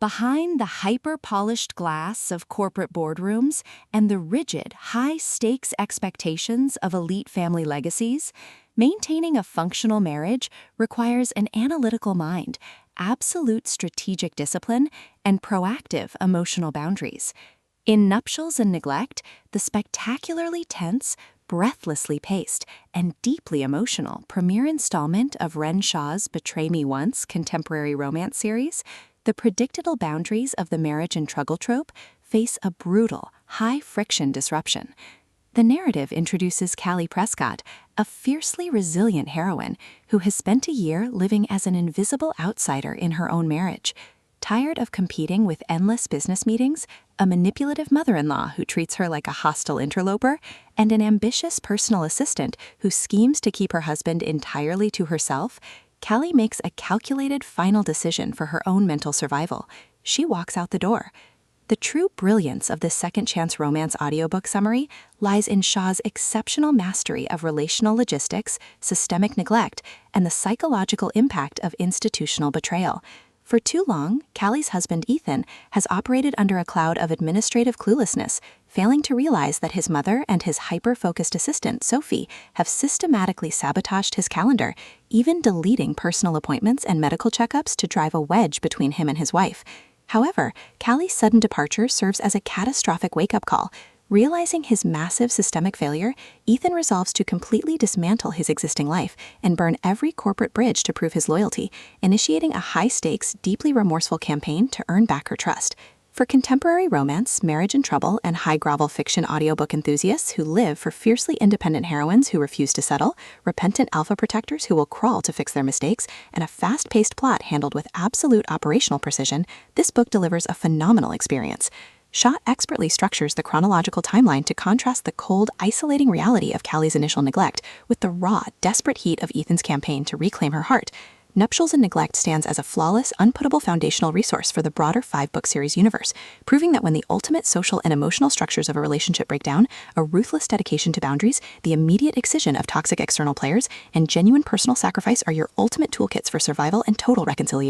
Behind the hyper-polished glass of corporate boardrooms and the rigid, high-stakes expectations of elite family legacies, maintaining a functional marriage requires an analytical mind, absolute strategic discipline, and proactive emotional boundaries. In Nuptials Neglect, the spectacularly tense, breathlessly paced, and deeply emotional premiere installment of Wren Shaw's Betray Me Once contemporary romance series, the predictable boundaries of the marriage and struggle trope face a brutal, high-friction disruption. The narrative introduces Callie Prescott, a fiercely resilient heroine who has spent a year living as an invisible outsider in her own marriage. Tired of competing with endless business meetings, a manipulative mother-in-law who treats her like a hostile interloper, and an ambitious personal assistant who schemes to keep her husband entirely to herself, Callie makes a calculated final decision for her own mental survival. She walks out the door. The true brilliance of this second-chance romance audiobook summary lies in Shaw's exceptional mastery of relational logistics, systemic neglect, and the psychological impact of institutional betrayal. For too long, Callie's husband Ethan has operated under a cloud of administrative cluelessness, failing to realize that his mother and his hyper-focused assistant, Sophie, have systematically sabotaged his calendar, even deleting personal appointments and medical checkups to drive a wedge between him and his wife. However, Callie's sudden departure serves as a catastrophic wake-up call. Realizing his massive systemic failure, Ethan resolves to completely dismantle his existing life and burn every corporate bridge to prove his loyalty, initiating a high-stakes, deeply remorseful campaign to earn back her trust. For contemporary romance, marriage and trouble, and high-grovel fiction audiobook enthusiasts who live for fiercely independent heroines who refuse to settle, repentant alpha protectors who will crawl to fix their mistakes, and a fast-paced plot handled with absolute operational precision, this book delivers a phenomenal experience. Shaw expertly structures the chronological timeline to contrast the cold, isolating reality of Callie's initial neglect with the raw, desperate heat of Ethan's campaign to reclaim her heart. Nuptials Neglect stands as a flawless, unputtable foundational resource for the broader 5-book series universe, proving that when the ultimate social and emotional structures of a relationship break down, a ruthless dedication to boundaries, the immediate excision of toxic external players, and genuine personal sacrifice are your ultimate toolkits for survival and total reconciliation.